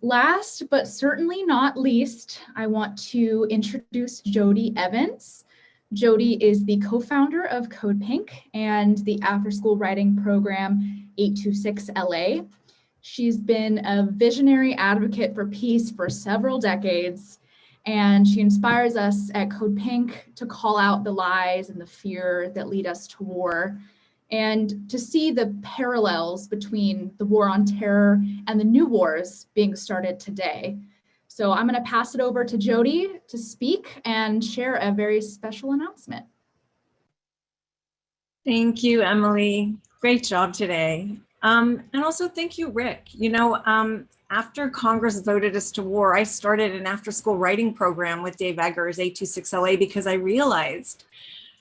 Last but certainly not least, I want to introduce Jodie Evans. Jodie is the co-founder of Codepink and the after-school writing program 826 LA. She's been a visionary advocate for peace for several decades, and she inspires us at Codepink to call out the lies and the fear that lead us to war, and to see the parallels between the war on terror and the new wars being started today. So I'm going to pass it over to Jodie to speak and share a very special announcement. Thank you, Emily. Great job today. And also thank you, Rick. After Congress voted us to war, I started an after-school writing program with Dave Eggers, 826LA, because I realized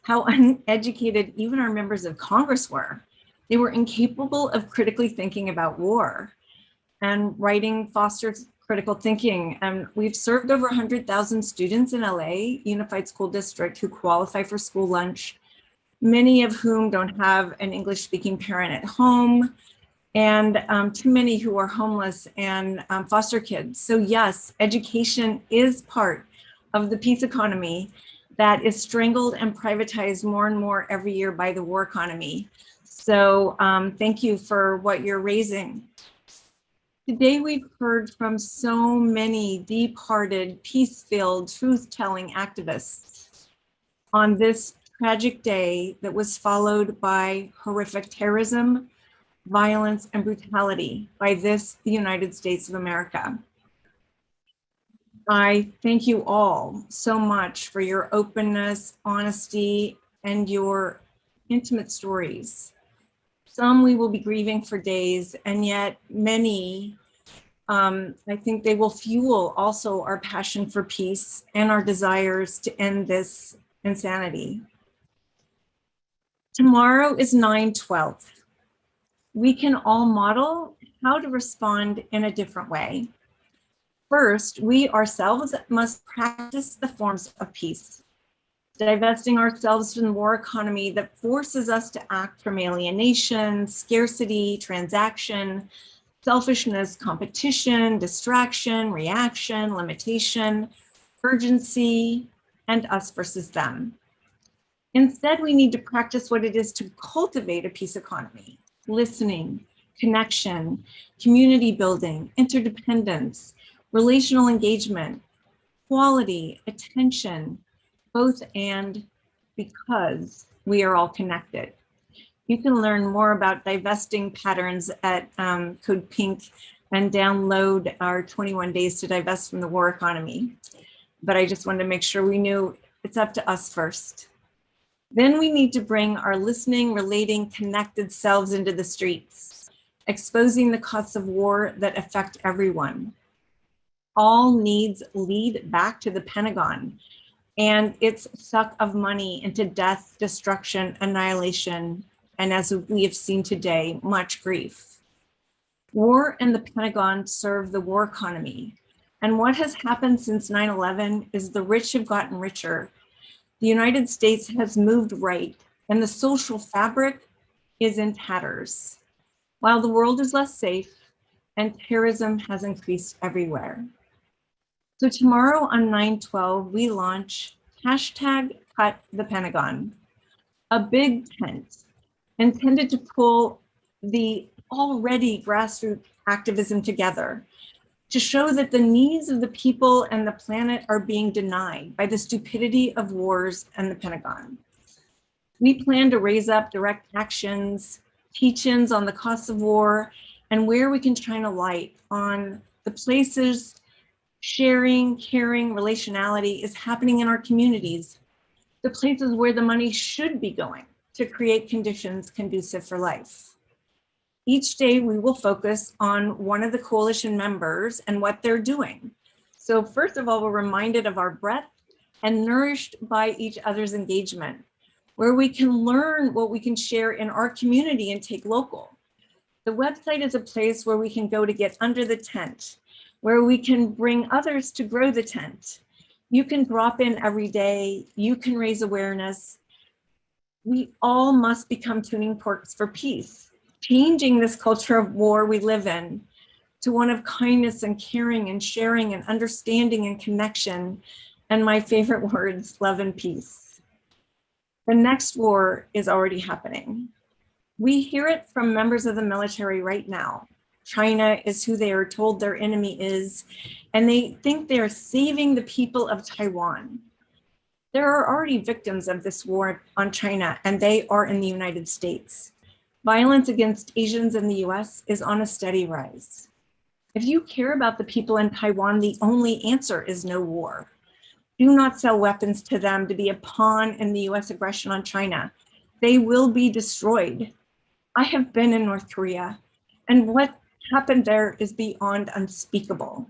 how uneducated even our members of Congress were. They were incapable of critically thinking about war. And writing fosters critical thinking. And we've served over 100,000 students in LA Unified School District who qualify for school lunch, many of whom don't have an English-speaking parent at home, and too many who are homeless and foster kids. So yes, education is part of the peace economy that is strangled and privatized more and more every year by the war economy. So thank you for what you're raising. Today we've heard from so many deep-hearted, peace-filled, truth-telling activists on this tragic day that was followed by horrific terrorism, violence, and brutality by the United States of America. I thank you all so much for your openness, honesty, and your intimate stories. Some we will be grieving for days, and yet many, I think they will fuel also our passion for peace and our desires to end this insanity. Tomorrow is 9/12. We can all model how to respond in a different way. First, we ourselves must practice the forms of peace, divesting ourselves from the war economy that forces us to act from alienation, scarcity, transaction, selfishness, competition, distraction, reaction, limitation, urgency, and us versus them. Instead, we need to practice what it is to cultivate a peace economy: listening, connection, community building, interdependence, relational engagement, quality, attention, both and because we are all connected. You can learn more about divesting patterns at Codepink and download our 21 days to divest from the war economy. But I just wanted to make sure we knew it's up to us first. Then we need to bring our listening, relating, connected selves into the streets, exposing the costs of war that affect everyone. All needs lead back to the Pentagon and its suck of money into death, destruction, annihilation, and as we have seen today, much grief. War and the Pentagon serve the war economy. And what has happened since 9/11 is the rich have gotten richer. The United States has moved right, and the social fabric is in tatters, while the world is less safe and terrorism has increased everywhere. So tomorrow on 9/12, we launch #CutThePentagon, a big tent intended to pull the already grassroots activism together to show that the needs of the people and the planet are being denied by the stupidity of wars and the Pentagon. We plan to raise up direct actions, teach-ins on the costs of war, and where we can shine a light on the places sharing, caring, relationality is happening in our communities, the places where the money should be going to create conditions conducive for life. Each day we will focus on one of the coalition members and what they're doing. So first of all, we're reminded of our breadth and nourished by each other's engagement, where we can learn what we can share in our community and take local. The website is a place where we can go to get under the tent, where we can bring others to grow the tent. You can drop in every day, you can raise awareness. We all must become tuning forks for peace, changing this culture of war we live in to one of kindness and caring and sharing and understanding and connection, and my favorite words, love and peace. The next war is already happening. We hear it from members of the military right now. China is who they are told their enemy is, and they think they're saving the people of Taiwan. There are already victims of this war on China, and they are in the United States. Violence against Asians in the US is on a steady rise. If you care about the people in Taiwan, the only answer is no war. Do not sell weapons to them to be a pawn in the US aggression on China. They will be destroyed. I have been in North Korea, and what happened there is beyond unspeakable.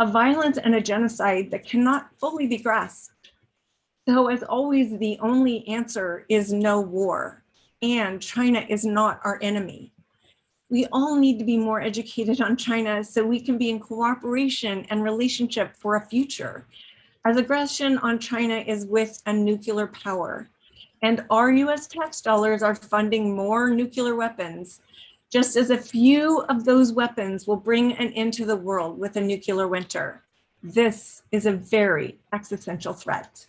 A violence and a genocide that cannot fully be grasped. So as always, the only answer is no war, and China is not our enemy. We all need to be more educated on China so we can be in cooperation and relationship for a future. As aggression on China is with a nuclear power, and our US tax dollars are funding more nuclear weapons, just as a few of those weapons will bring an end to the world with a nuclear winter. This is a very existential threat.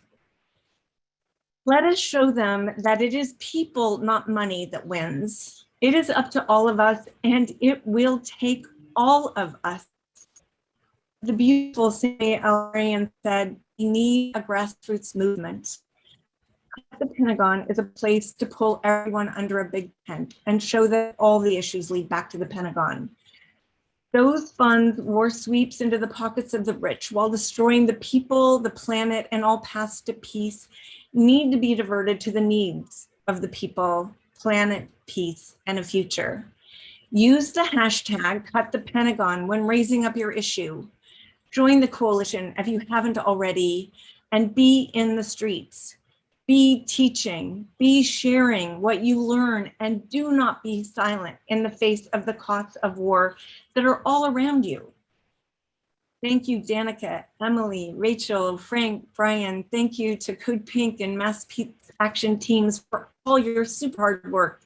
Let us show them that it is people, not money, that wins. It is up to all of us, and it will take all of us. The beautiful Sammy Alarian said, we need a grassroots movement. The Pentagon is a place to pull everyone under a big tent and show that all the issues lead back to the Pentagon. Those funds war sweeps into the pockets of the rich while destroying the people, the planet, and all paths to peace need to be diverted to the needs of the people, planet, peace, and a future. Use the hashtag #CutThePentagon when raising up your issue. Join the coalition if you haven't already, and be in the streets. Be teaching, be sharing what you learn, and do not be silent in the face of the costs of war that are all around you. Thank you, Danica, Emily, Rachel, Frank, Brian. Thank you to Codepink and Mass Peace Action teams for all your super hard work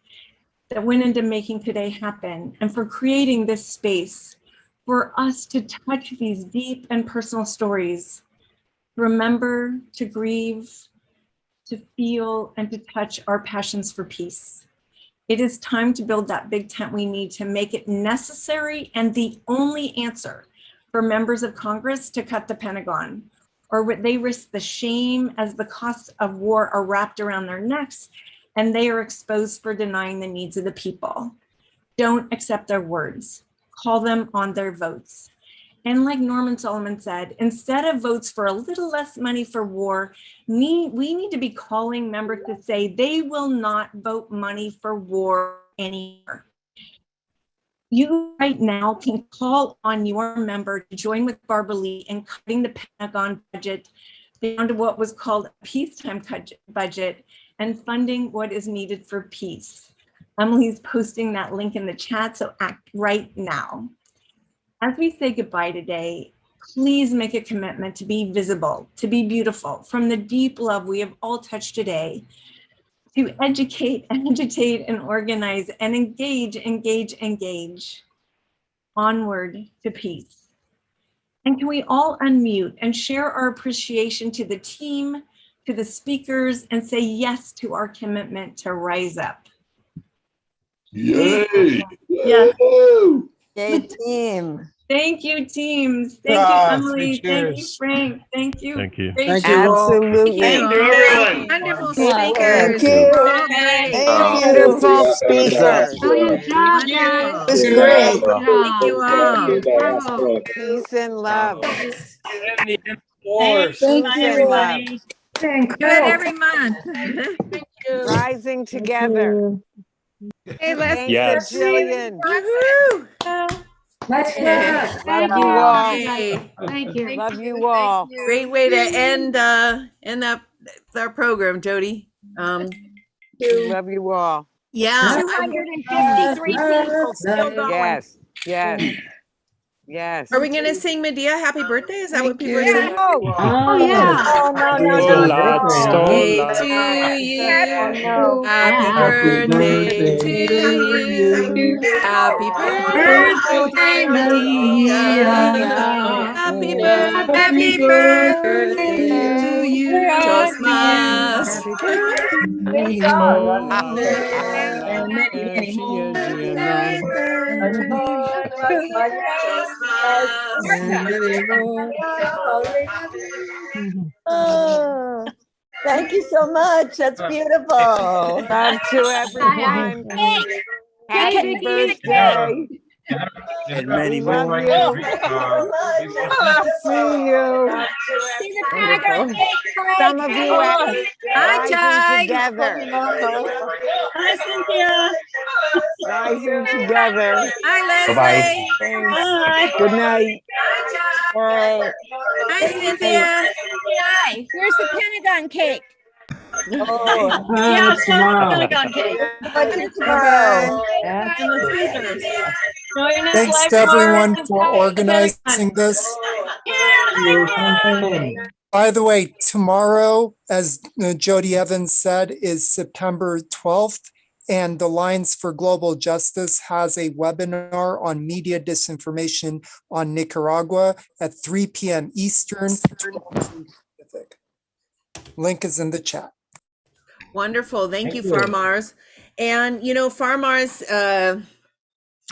that went into making today happen, and for creating this space for us to touch these deep and personal stories. Remember to grieve, to feel, and to touch our passions for peace. It is time to build that big tent we need to make it necessary and the only answer for members of Congress to cut the Pentagon, or they risk the shame as the costs of war are wrapped around their necks and they are exposed for denying the needs of the people. Don't accept their words, call them on their votes. And like Norman Solomon said, instead of votes for a little less money for war, we need to be calling members to say they will not vote money for war anymore. You right now can call on your member to join with Barbara Lee in cutting the Pentagon budget down to what was called a peacetime budget and funding what is needed for peace. Emily's posting that link in the chat, so act right now. As we say goodbye today, please make a commitment to be visible, to be beautiful, from the deep love we have all touched today, to educate, agitate, and organize, and engage. Onward to peace. And can we all unmute and share our appreciation to the team, to the speakers, and say yes to our commitment to rise up? Yay! Yes. Yay, team. Thank you, teams. Thank you, Emily. Thank you, Frank. Thank you. Thank you. Rachel. Thank you all. Absolutely. Thank you, everyone. Wonderful Thank speakers. you. Great. Beautiful speakers. Brilliant job, guys. Wonderful. It's great. Thank you all. Bravo. Peace and love. Thank Peace you, and love. Do it every month. Rising together. Hey, let's Thanks Yes. a jillion. Much love. Love you all. Yay. Thank you. Love you all. Great way to end up our program, Jody. Love you all. Yeah. 253 people still going. Yes. Yes. Yes. Are we going to sing Medea happy birthday? Is that what Thank people are you. saying? Oh, yeah. Oh, no, no, There's no. a lot, Day so to Oh, you. no. Happy Happy birthday to birthday you. Happy birthday, birthday, Medea. Maria. Happy Happy birthday. birthday to you. Muchos más. Happy Many la more. vida And many, many así more. es llena. And many more. Oh, thank you so much. That's beautiful. love to everyone. Happy birthday. And many Love more. you. See you. Wonderful. Some of you are rising together. Hi, Cynthia. Rising together. Hi, Bye-bye. Leslie. Thanks. Bye. Good night. Right. Hi, Cynthia. Hi. Where's the Pentagon cake? Oh, Yeah, it's Pentagon cake. what's it tomorrow? And the scissors. Join us Thanks live to everyone tomorrow. for organizing this. By the way, tomorrow, as Jodie Evans said, is September 12th, and the Alliance for Global Justice has a webinar on media disinformation on Nicaragua at 3 p.m. Eastern, 12 p.m. Pacific. Link is in the chat. Wonderful. Thank you, Farmars. And, you know, Farmars,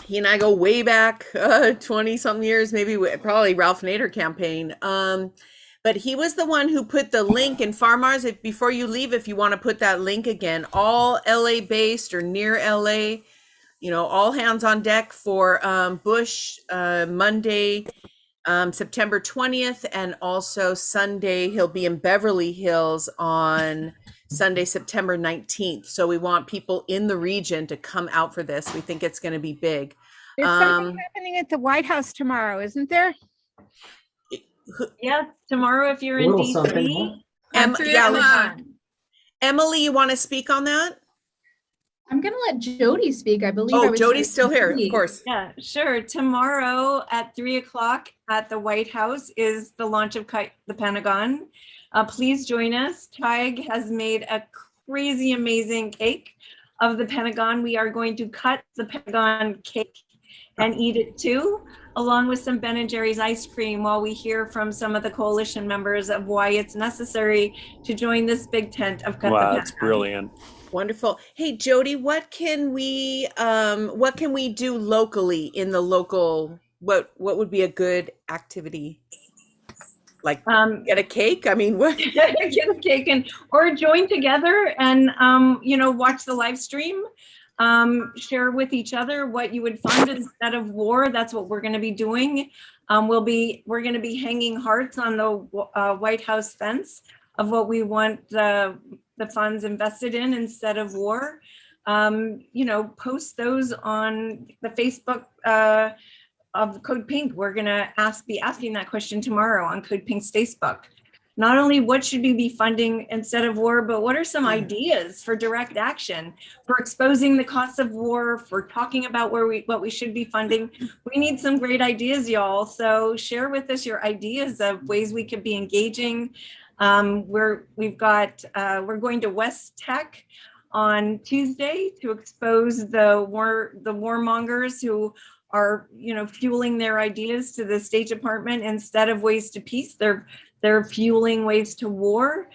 he and I go way back 20 something years, maybe probably Ralph Nader campaign. But he was the one who put the link in Farmars. If before you leave, if you want to put that link again, all LA based or near LA, you know, all hands on deck for Bush Monday, September 20th, and also Sunday, he'll be in Beverly Hills on Sunday, September 19th. So we want people in the region to come out for this. We think it's going to be big. There's something happening at the White House tomorrow, isn't there? Yes, tomorrow if you're in DC. Emily, you want to speak on that? I'm going to let Jody speak. I believe Oh, I was Jody's still here, of speak. course. Yeah, sure. Tomorrow at 3:00 at the White House is the launch of the Pentagon. Please join us. Tig has made a crazy amazing cake of the Pentagon. We are going to cut the Pentagon cake and eat it too, along with some Ben & Jerry's ice cream, while we hear from some of the coalition members of why it's necessary to join this big tent of Cut the Wow, Pentagon. that's brilliant. Wonderful. Hey, Jody, what can we do locally in the local, what would be a good activity? Like get a cake? I mean, what? Get a cake or join together and, you know, watch the live stream. Share with each other what you would fund instead of war. That's what we're going to be doing. We're going to be hanging hearts on the White House fence of what we want the funds invested in instead of war. You know, post those on the Facebook of Codepink. We're going to be asking that question tomorrow on Codepink's Facebook. Not only what should we be funding instead of war, but what are some ideas for direct action, for exposing the costs of war, for talking about what we should be funding. We need some great ideas, y'all. So share with us your ideas of ways we could be engaging. We're going to West Tech on Tuesday to expose the warmongers who are, you know, fueling their ideas to the State Department instead of ways to peace. They're fueling ways to war.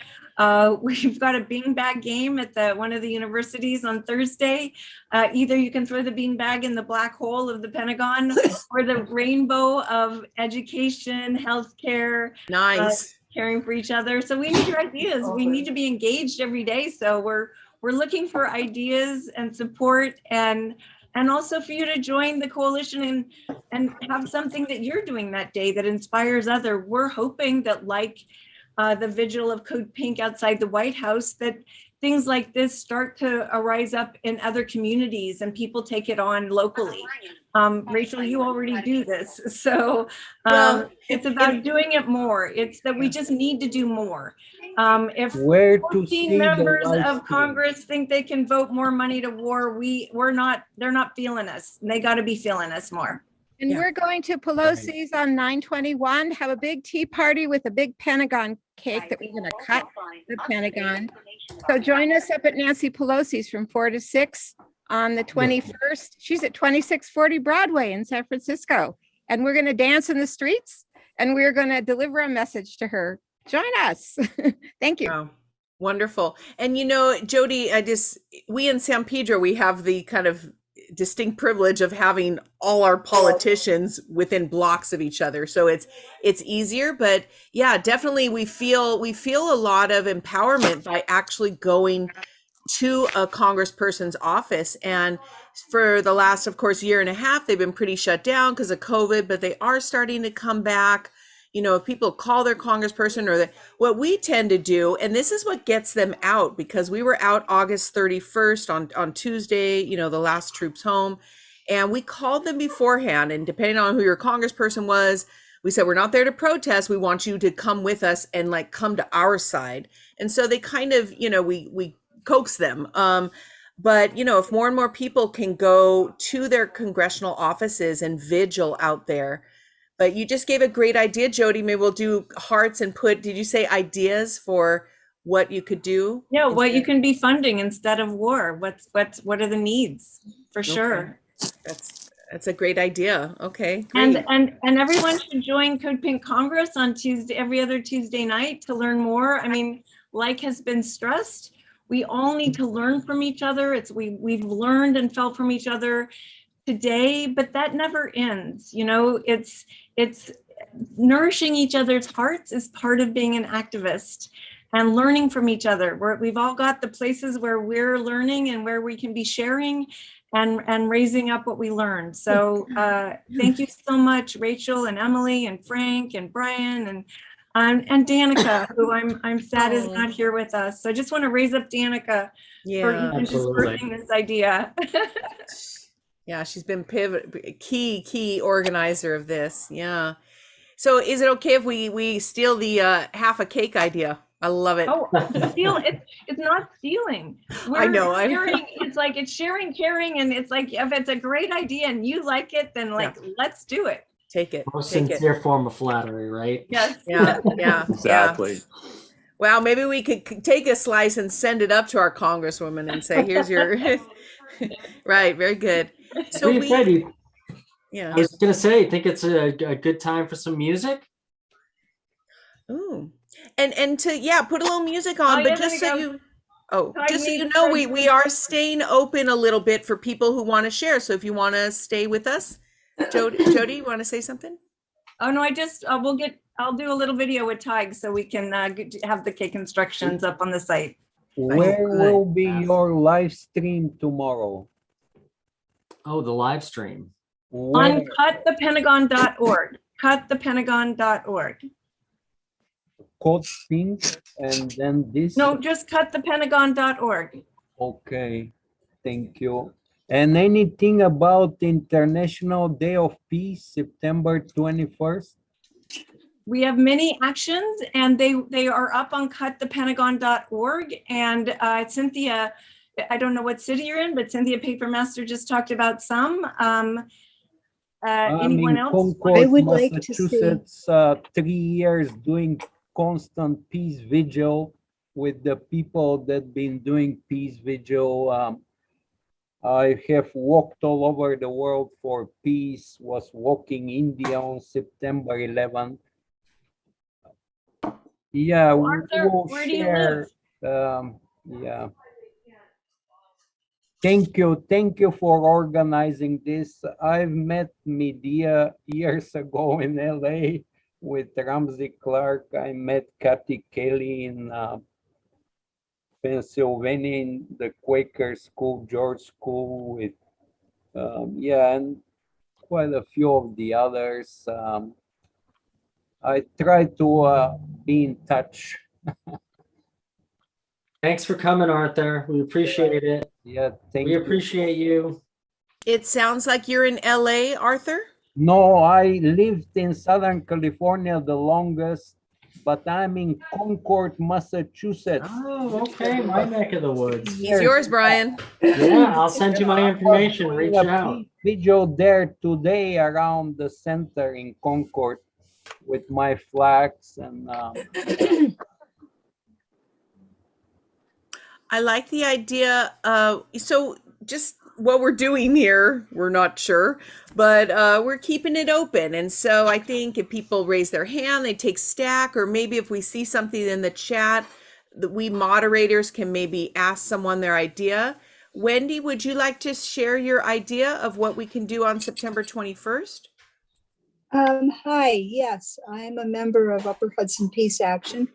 We've got a beanbag game at one of the universities on Thursday. Either you can throw the beanbag in the black hole of the Pentagon or the rainbow of education, healthcare, Nice. caring for each other. So we need your ideas. We need to be engaged every day. So we're looking for ideas and support, and also for you to join the coalition and have something that you're doing that day that inspires other. We're hoping that, like the vigil of Codepink outside the White House, that things like this start to arise up in other communities and people take it on locally. Rachel, you already do this. So it's about doing it more. It's that we just need to do more. If 14 members of Congress think they can vote more money to war, they're not feeling us. They got to be feeling us more. And Yeah. we're going to Pelosi's on 9/21, have a big tea party with a big Pentagon cake that we're going to cut the Pentagon. So join us up at Nancy Pelosi's from 4 to 6 on the 21st. She's at 2640 Broadway in San Francisco. And we're going to dance in the streets and we're going to deliver a message to her. Join us. Thank you. Wow. Wonderful. And you know, Jody, we in San Pedro, we have the kind of distinct privilege of having all our politicians within blocks of each other. So it's easier, but yeah, definitely we feel a lot of empowerment by actually going to a congressperson's office. And for the last, of course, year and a half, they've been pretty shut down because of COVID, but they are starting to come back. You know, if people call their congressperson or what we tend to do, and this is what gets them out, because we were out August 31st on Tuesday, you know, the last troops home, and we called them beforehand. And depending on who your congressperson was, we said, we're not there to protest. We want you to come with us and like come to our side. And so they kind of, you know, we coax them. But, you know, if more and more people can go to their congressional offices and vigil out there. But you just gave a great idea, Jody. Maybe we'll do hearts and did you say ideas for what you could do? Yeah, what you can be funding instead of war. What are the needs for sure? That's a great idea. Okay, great. And everyone should join Codepink Congress on Tuesday, every other Tuesday night to learn more. I mean, like has been stressed, we all need to learn from each other. We've learned and felt from each other today, but that never ends. You know, it's nourishing each other's hearts is part of being an activist, and learning from each other. We've all got the places where we're learning and where we can be sharing and raising up what we learned. So thank you so much, Rachel and Emily and Frank and Brian and Danica, who I'm sad is not here with us. So I just want to raise up Danica for even just birthing this idea. Yeah, she's been key organizer of this. Yeah. So is it okay if we steal the half a cake idea? I love it. Oh, it's not stealing. I know. Sharing, it's like it's sharing, caring, and it's like if it's a great idea and you like it, then let's do it. Take it. Most sincere form of flattery, right? Yes. Yeah. Exactly. Yeah. Wow, maybe we could take a slice and send it up to our congresswoman and say, "Here's your." Right. Very good. So I was gonna say, think it's a good time for some music. Ooh. And to put a little music on, but just so you know, we are staying open a little bit for people who want to share. So if you want to stay with us, Jody, you want to say something? Oh no, I'll do a little video with Tig so we can have the cake instructions up on the site. Where will be your live stream tomorrow? Oh, the live stream. On cutthepentagon.org. Cutthepentagon.org. Codepink and then this? No, just cutthepentagon.org. Okay, thank you. And anything about International Day of Peace, September 21st? We have many actions and they are up on cutthepentagon.org. And Cynthia, I don't know what city you're in, but Cynthia Papermaster just talked about some. Anyone else? I would like to see. Massachusetts, 3 years doing constant peace vigil with the people that been doing peace vigil. I have walked all over the world for peace, was walking India on September 11th. Yeah, Arthur, we'll where do you share. Yeah. Thank you for organizing this. I've met Medea years ago in LA with Ramsey Clark. I met Kathy Kelly in Pennsylvania in the Quaker School, George School with, and quite a few of the others. I try to be in touch. Thanks for coming, Arthur. We appreciate it. Yeah, we appreciate you. It sounds like you're in LA, Arthur. No, I lived in Southern California the longest, but I'm in Concord, Massachusetts. Oh, okay, my neck of the woods. It's yours, Brian. Yeah, I'll send you my information. Reach out. video there today around the center in Concord with my flags and I like the idea. So just what we're doing here, we're not sure, but we're keeping it open. And so I think if people raise their hand, they take stack, or maybe if we see something in the chat, that we moderators can maybe ask someone their idea. Wendy, would you like to share your idea of what we can do on September 21st? Hi, yes, I'm a member of Upper Hudson Peace Action,